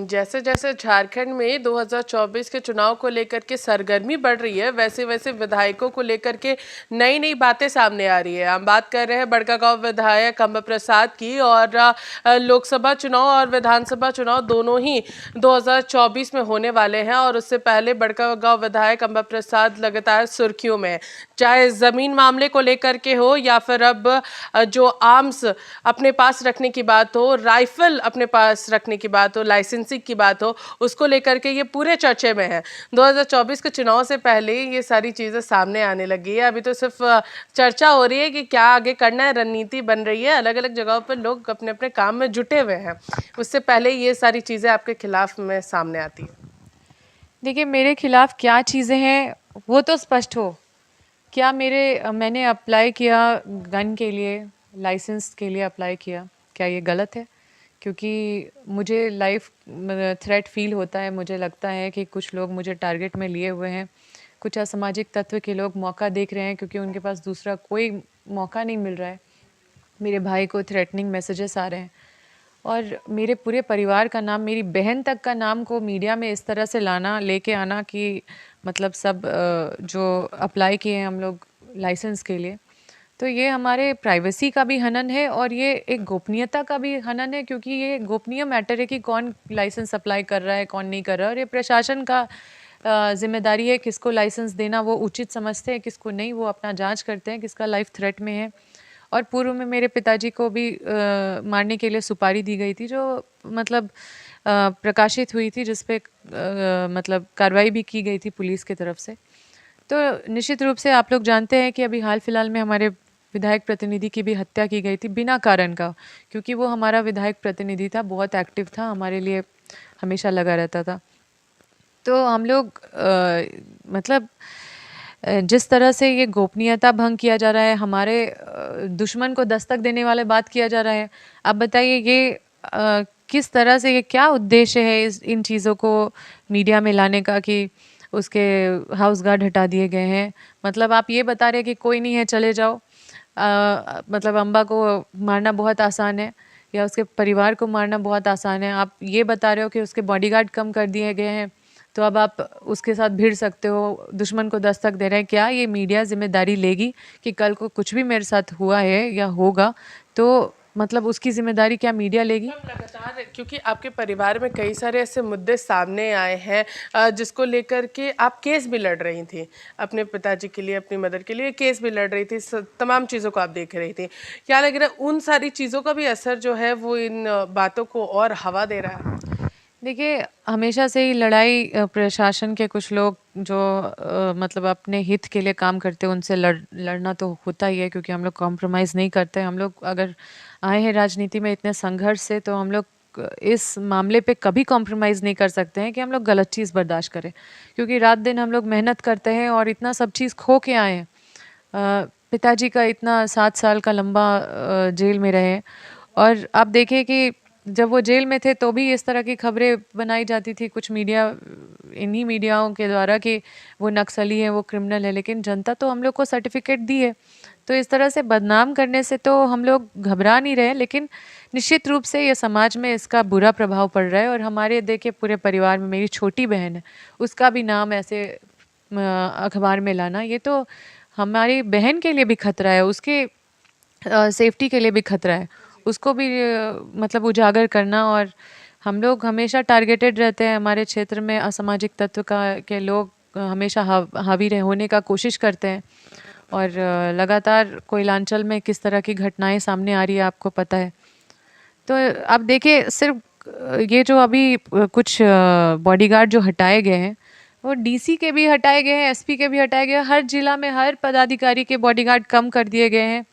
जैसे जैसे झारखंड में 2024 के चुनाव को लेकर के सरगर्मी बढ़ रही है, वैसे वैसे विधायकों को लेकर के नई नई बातें सामने आ रही है। हम बात कर रहे हैं बड़कागांव विधायक अंबा प्रसाद की, और लोकसभा चुनाव और विधानसभा चुनाव दोनों ही 2024 में होने वाले हैं। और उससे पहले बड़कागांव विधायक अंबा प्रसाद लगातार सुर्खियों में है, चाहे जमीन मामले को लेकर के हो या फिर अब जो आर्म्स अपने पास रखने की बात हो, राइफल अपने पास रखने की बात हो, लाइसेंसिंग की बात हो, उसको लेकर के ये पूरे चर्चे में है। 2024 के चुनाव से पहले ये सारी चीजें सामने आने लगी है। अभी तो सिर्फ चर्चा हो रही है कि क्या आगे करना है, रणनीति बन रही है, अलग अलग जगहों पर लोग अपने अपने काम में जुटे हुए हैं। उससे पहले ये सारी चीजें आपके खिलाफ में सामने आती है। देखिए, मेरे खिलाफ क्या चीज़ें हैं वो तो स्पष्ट हो। क्या मैंने अप्लाई किया गन के लिए, लाइसेंस के लिए अप्लाई किया, क्या ये गलत है? क्योंकि मुझे लाइफ थ्रेट फील होता है, मुझे लगता है कि कुछ लोग मुझे टारगेट में लिए हुए हैं, कुछ असामाजिक तत्व के लोग मौका देख रहे हैं क्योंकि उनके पास दूसरा कोई मौका नहीं मिल रहा है। मेरे भाई को थ्रेटनिंग मैसेजेस आ रहे हैं और मेरे पूरे परिवार का नाम, मेरी बहन तक का नाम को मीडिया में इस तरह से लेके आना कि मतलब सब जो अप्लाई किए हैं हम लोग लाइसेंस के लिए, तो ये हमारे प्राइवेसी का भी हनन है और ये एक गोपनीयता का भी हनन है, क्योंकि ये गोपनीय मैटर है कि कौन लाइसेंस अप्लाई कर रहा है, कौन नहीं कर रहा है। और ये प्रशासन का जिम्मेदारी है, किसको लाइसेंस देना वो उचित समझते हैं, किसको नहीं वो अपना जांच करते हैं, किसका लाइफ थ्रेट में है। और पूर्व में मेरे पिताजी को भी मारने के लिए सुपारी दी गई थी, जो मतलब प्रकाशित हुई थी, जिस पे मतलब कार्रवाई भी की गई थी पुलिस की तरफ से। तो निश्चित रूप से आप लोग जानते हैं कि अभी हाल फिलहाल में हमारे विधायक प्रतिनिधि की भी हत्या की गई थी बिना कारण का, क्योंकि वो हमारा विधायक प्रतिनिधि था, बहुत एक्टिव था, हमारे लिए हमेशा लगा रहता था। तो हम लोग मतलब जिस तरह से ये गोपनीयता भंग किया जा रहा है, हमारे दुश्मन को दस्तक देने वाले बात किया जा रहा है। आप बताइए ये किस तरह से, ये क्या उद्देश्य है इन चीज़ों को मीडिया में लाने का कि उसके हाउस गार्ड हटा दिए गए हैं। मतलब आप ये बता रहे हैं कि कोई नहीं है, चले जाओ। मतलब अंबा को मारना बहुत आसान है या उसके परिवार को मारना बहुत आसान है। आप ये बता रहे हो कि उसके बॉडीगार्ड कम कर दिए गए हैं, तो अब आप उसके साथ भिड़ सकते हो, दुश्मन को दस्तक दे रहे हैं। क्या ये मीडिया जिम्मेदारी लेगी कि कल को कुछ भी मेरे साथ हुआ है या होगा तो मतलब उसकी जिम्मेदारी क्या मीडिया लेगी? लगातार, क्योंकि आपके परिवार में कई सारे ऐसे मुद्दे सामने आए हैं जिसको लेकर के आप केस भी लड़ रही थी, अपने पिताजी के लिए, अपनी मदर के लिए केस भी लड़ रही थी, तमाम चीज़ों को आप देख रही थी। क्या लग रहा है उन सारी चीज़ों का भी असर जो है वो इन बातों को और हवा दे रहा है? देखिए, हमेशा से ही लड़ाई प्रशासन के कुछ लोग जो मतलब अपने हित के लिए काम करते हैं उनसे लड़ना तो होता ही है, क्योंकि हम लोग कॉम्प्रोमाइज़ नहीं करते। हम लोग अगर आए हैं राजनीति में इतने संघर्ष से, तो हम लोग इस मामले पे कभी कॉम्प्रोमाइज़ नहीं कर सकते हैं कि हम लोग गलत चीज़ बर्दाश्त करें, क्योंकि रात दिन हम लोग मेहनत करते हैं और इतना सब चीज़ खो के आए हैं। पिताजी का इतना 7 साल का लंबा जेल में रहे, और आप देखिए कि जब वो जेल में थे तो भी इस तरह की खबरें बनाई जाती थी कुछ मीडिया, इन्हीं मीडियाओं के द्वारा, कि वो नक्सली है, वो क्रिमिनल है, लेकिन जनता तो हम लोग को सर्टिफिकेट दी है। तो इस तरह से बदनाम करने से तो हम लोग घबरा नहीं रहे, लेकिन निश्चित रूप से ये समाज में इसका बुरा प्रभाव पड़ रहा है। और हमारे देखिए पूरे परिवार में मेरी छोटी बहन है, उसका भी नाम ऐसे अखबार में लाना, ये तो हमारी बहन के लिए भी खतरा है, उसके सेफ्टी के लिए भी खतरा है, उसको भी मतलब उजागर करना। और हम लोग हमेशा टारगेटेड रहते हैं, हमारे क्षेत्र में असामाजिक तत्व का के लोग हमेशा हावी होने का कोशिश करते हैं। और लगातार कोयलांचल में किस तरह की घटनाएं सामने आ रही है आपको पता है। तो आप देखिए, सिर्फ ये जो अभी कुछ बॉडीगार्ड जो हटाए गए हैं, वो डीसी के भी हटाए गए हैं, एसपी के भी हटाए गए हैं, हर जिला में हर पदाधिकारी के बॉडीगार्ड कम कर दिए गए हैं।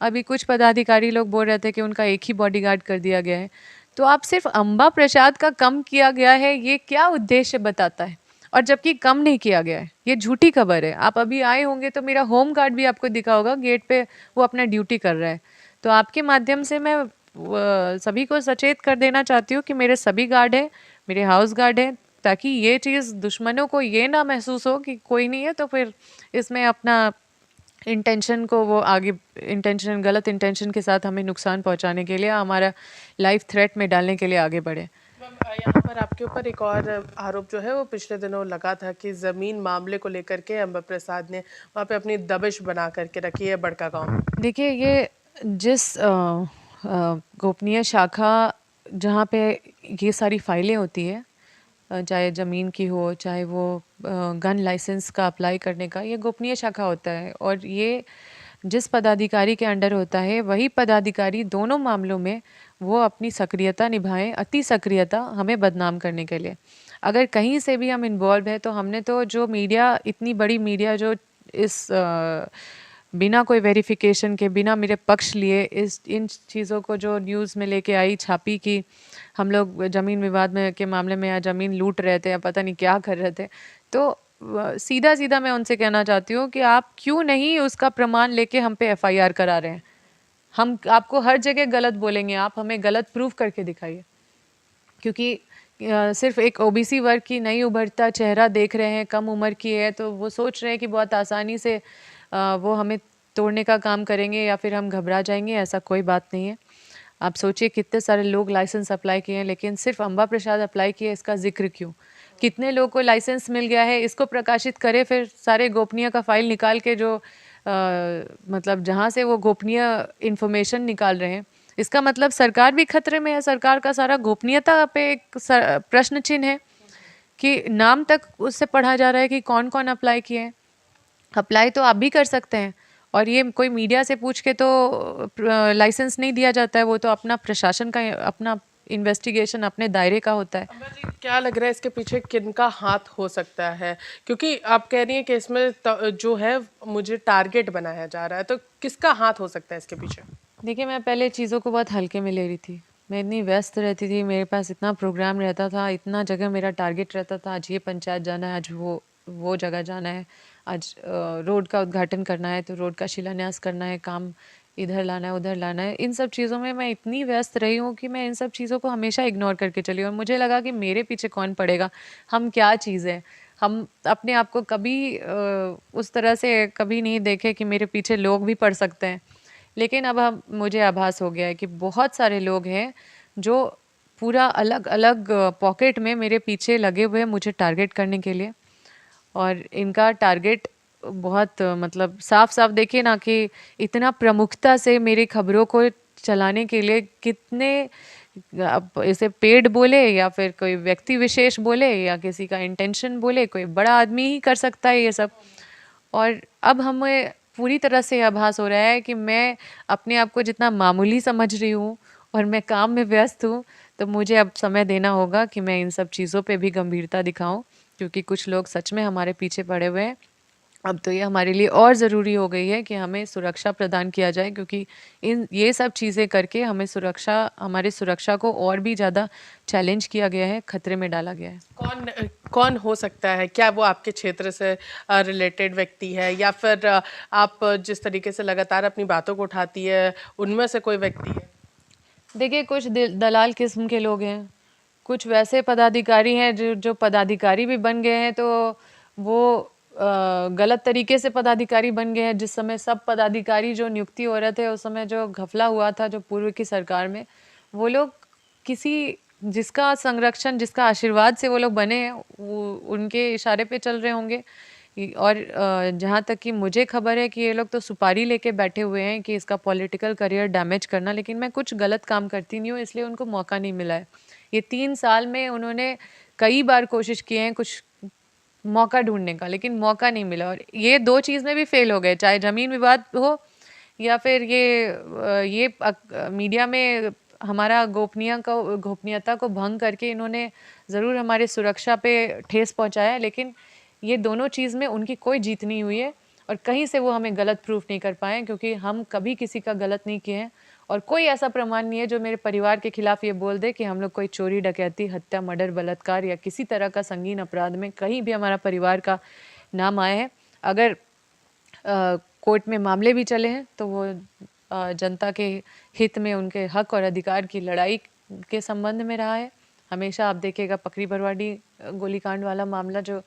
अभी कुछ पदाधिकारी लोग बोल रहे थे कि उनका एक ही बॉडीगार्ड कर दिया गया है। तो आप सिर्फ अंबा प्रसाद का कम किया गया है, ये क्या उद्देश्य बताता है? और जबकि कम नहीं किया गया है, ये झूठी खबर है। आप अभी आए होंगे तो मेरा होम गार्ड भी आपको दिखा होगा गेट पे, वो अपना ड्यूटी कर रहा है। तो आपके माध्यम से मैं सभी को सचेत कर देना चाहती हूँ कि मेरे सभी गार्ड हैं, मेरे हाउस गार्ड हैं, ताकि ये चीज़ दुश्मनों को ये ना महसूस हो कि कोई नहीं है तो फिर इसमें अपना इंटेंशन को वो आगे, गलत इंटेंशन के साथ हमें नुकसान पहुंचाने के लिए, हमारा लाइफ थ्रेट में डालने के लिए आगे बढ़े। यहाँ पर आपके ऊपर एक और आरोप जो है वो पिछले दिनों लगा था कि जमीन मामले को लेकर के अंबा प्रसाद ने वहाँ पे अपनी दबिश बना करके रखी है बड़का गांव में। देखिए, ये जिस गोपनीय शाखा जहाँ पे ये सारी फाइलें होती है, चाहे ज़मीन की हो, चाहे वो गन लाइसेंस का अप्लाई करने का, ये गोपनीय शाखा होता है। और ये जिस पदाधिकारी के अंडर होता है, वही पदाधिकारी दोनों मामलों में वो अपनी सक्रियता निभाएं, अति सक्रियता, हमें बदनाम करने के लिए। अगर कहीं से भी हम इन्वॉल्व हैं, तो हमने तो जो मीडिया, इतनी बड़ी मीडिया जो इस बिना कोई वेरिफिकेशन के, बिना मेरे पक्ष लिए इस इन चीज़ों को जो न्यूज़ में लेके आई, छापी कि हम लोग ज़मीन विवाद में के मामले में या ज़मीन लूट रहे थे या पता नहीं क्या कर रहे थे, तो सीधा सीधा मैं उनसे कहना चाहती हूँ कि आप क्यों नहीं उसका प्रमाण लेके हम पे एफआईआर करा रहे हैं। हम आपको हर जगह गलत बोलेंगे, आप हमें गलत प्रूफ करके दिखाइए। क्योंकि सिर्फ एक ओबीसी वर्ग की नई उभरता चेहरा देख रहे हैं, कम उम्र की है, तो वो सोच रहे हैं कि बहुत आसानी से वो हमें तोड़ने का काम करेंगे या फिर हम घबरा जाएंगे। ऐसा कोई बात नहीं है। आप सोचिए कितने सारे लोग लाइसेंस अप्लाई किए हैं, लेकिन सिर्फ अंबा प्रसाद अप्लाई किए, इसका जिक्र क्यों? कितने लोगों को लाइसेंस मिल गया है, इसको प्रकाशित करे, फिर सारे गोपनीय का फाइल निकाल के जो मतलब जहाँ से वो गोपनीय इंफॉर्मेशन निकाल रहे हैं, इसका मतलब सरकार भी खतरे में है। सरकार का सारा गोपनीयता पे एक प्रश्न चिन्ह है कि नाम तक उससे पढ़ा जा रहा है कि कौन कौन अप्लाई किए हैं। अप्लाई तो आप भी कर सकते हैं, और ये कोई मीडिया से पूछ के तो लाइसेंस नहीं दिया जाता है। वो तो अपना प्रशासन का, अपना इन्वेस्टिगेशन अपने दायरे का होता है। अम्मा जी, क्या लग रहा है इसके पीछे किनका हाथ हो सकता है? क्योंकि आप कह रही हैं कि इसमें जो है मुझे टारगेट बनाया जा रहा है, तो किसका हाथ हो सकता है इसके पीछे? देखिए, मैं पहले चीज़ों को बहुत हल्के में ले रही थी। मैं इतनी व्यस्त रहती थी, मेरे पास इतना प्रोग्राम रहता था, इतना जगह मेरा टारगेट रहता था। आज ये पंचायत जाना है, आज वो जगह जाना है, आज रोड का उद्घाटन करना है, तो रोड का शिलान्यास करना है, काम इधर लाना है, उधर लाना है। इन सब चीज़ों में मैं इतनी व्यस्त रही हूँ कि मैं इन सब चीज़ों को हमेशा इग्नोर करके चली, और मुझे लगा कि मेरे पीछे कौन पड़ेगा, हम क्या चीज़ है। हम अपने आप को कभी उस तरह से कभी नहीं देखे कि मेरे पीछे लोग भी पड़ सकते हैं। लेकिन अब हम मुझे आभास हो गया है कि बहुत सारे लोग हैं जो पूरा अलग अलग पॉकेट में मेरे पीछे लगे हुए हैं मुझे टारगेट करने के लिए। और इनका टारगेट बहुत मतलब साफ साफ देखिए ना कि इतना प्रमुखता से मेरी खबरों को चलाने के लिए कितने, अब इसे पेड बोले या फिर कोई व्यक्ति विशेष बोले या किसी का इंटेंशन बोले, कोई बड़ा आदमी ही कर सकता है ये सब। और अब हमें पूरी तरह से आभास हो रहा है कि मैं अपने आप को जितना मामूली समझ रही हूँ और मैं काम में व्यस्त हूँ, तो मुझे अब समय देना होगा कि मैं इन सब चीज़ों पे भी गंभीरता दिखाऊं, क्योंकि कुछ लोग सच में हमारे पीछे पड़े हुए हैं। अब तो ये हमारे लिए और ज़रूरी हो गई है कि हमें सुरक्षा प्रदान किया जाए, क्योंकि ये सब चीज़ें करके हमारी सुरक्षा को और भी ज़्यादा चैलेंज किया गया है, खतरे में डाला गया है। कौन कौन हो सकता है? क्या वो आपके क्षेत्र से रिलेटेड व्यक्ति है, या फिर आप जिस तरीके से लगातार अपनी बातों को उठाती है उनमें से कोई व्यक्ति है? देखिए, कुछ दलाल किस्म के लोग हैं, कुछ वैसे पदाधिकारी हैं जो पदाधिकारी भी बन गए हैं, तो वो गलत तरीके से पदाधिकारी बन गए हैं। जिस समय सब पदाधिकारी जो नियुक्ति हो रहे थे, उस समय जो घपला हुआ था जो पूर्व की सरकार में, वो लोग किसी जिसका संरक्षण, जिसका आशीर्वाद से वो लोग बने हैं, वो उनके इशारे पे चल रहे होंगे। और जहाँ तक कि मुझे खबर है कि ये लोग तो सुपारी लेके बैठे हुए हैं कि इसका पॉलिटिकल करियर डैमेज करना, लेकिन मैं कुछ गलत काम करती नहीं हूँ, इसलिए उनको मौका नहीं मिला है। ये 3 साल में उन्होंने कई बार कोशिश की है कुछ मौका ढूंढने का, लेकिन मौका नहीं मिला, और ये 2 चीज़ में भी फेल हो गए, चाहे ज़मीन विवाद हो या फिर मीडिया में हमारा गोपनीयता को भंग करके इन्होंने ज़रूर हमारे सुरक्षा पे ठेस पहुंचाया है, लेकिन ये दोनों चीज़ में उनकी कोई जीत नहीं हुई है। और कहीं से वो हमें गलत प्रूफ नहीं कर पाए, क्योंकि हम कभी किसी का गलत नहीं किए हैं, और कोई ऐसा प्रमाण नहीं है जो मेरे परिवार के खिलाफ ये बोल दे कि हम लोग कोई चोरी, डकैती, हत्या, मर्डर, बलात्कार या किसी तरह का संगीन अपराध में कहीं भी हमारा परिवार का नाम आया है। अगर कोर्ट में मामले भी चले हैं तो वो जनता के हित में, उनके हक और अधिकार की लड़ाई के संबंध में रहा है। हमेशा आप देखिएगा पकड़ी बरवाडी गोलीकांड वाला मामला, जो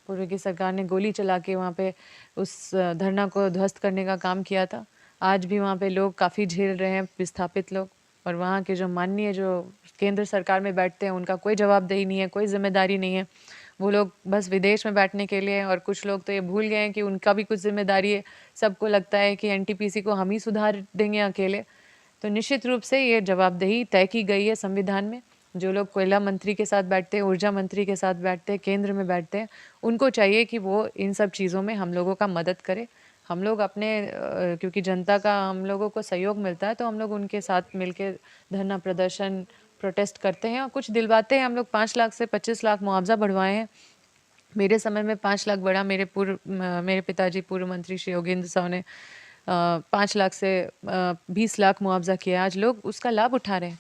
पूर्व की सरकार ने गोली चला के वहाँ पे उस धरना को ध्वस्त करने का काम किया था, आज भी वहाँ पे लोग काफ़ी झेल रहे हैं, विस्थापित लोग। और वहाँ के जो माननीय जो केंद्र सरकार में बैठते हैं उनका कोई जवाबदेही नहीं है, कोई जिम्मेदारी नहीं है। वो लोग बस विदेश में बैठने के लिए, और कुछ लोग तो ये भूल गए हैं कि उनका भी कुछ जिम्मेदारी है। सबको लगता है कि एनटीपीसी को हम ही सुधार देंगे अकेले। तो निश्चित रूप से ये जवाबदेही तय की गई है संविधान में। जो लोग कोयला मंत्री के साथ बैठते हैं, ऊर्जा मंत्री के साथ बैठते हैं, केंद्र में बैठते हैं, उनको चाहिए कि वो इन सब चीज़ों में हम लोगों का मदद करे। हम लोग अपने क्योंकि जनता का हम लोगों को सहयोग मिलता है, तो हम लोग उनके साथ मिलके धरना प्रदर्शन प्रोटेस्ट करते हैं और कुछ दिलवाते हैं। हम लोग 5 लाख से 25 लाख मुआवजा बढ़वाए हैं। मेरे समय में 5 लाख बढ़ा, मेरे पिताजी पूर्व मंत्री श्री योगेंद्र साहु ने 5 लाख से 20 लाख मुआवजा किया। आज लोग उसका लाभ उठा रहे हैं।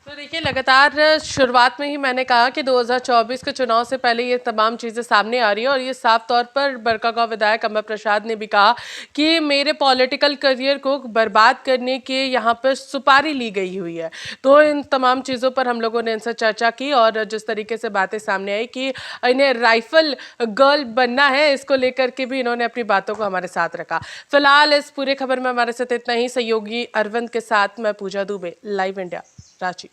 तो देखिए, लगातार शुरुआत में ही मैंने कहा कि 2024 के चुनाव से पहले ये तमाम चीज़ें सामने आ रही है और ये साफ तौर पर बड़कागांव विधायक अमर प्रसाद ने भी कहा कि मेरे पॉलिटिकल करियर को बर्बाद करने के यहाँ पर सुपारी ली गई हुई है। तो इन तमाम चीज़ों पर हम लोगों ने इनसे चर्चा की और जिस तरीके से बातें सामने आई कि इन्हें राइफल गर्ल बनना है, इसको लेकर के भी इन्होंने अपनी बातों को हमारे साथ रखा। फिलहाल इस पूरे खबर में हमारे साथ इतना ही। सहयोगी अरविंद के साथ मैं पूजा दुबे, लाइव इंडिया, रांची।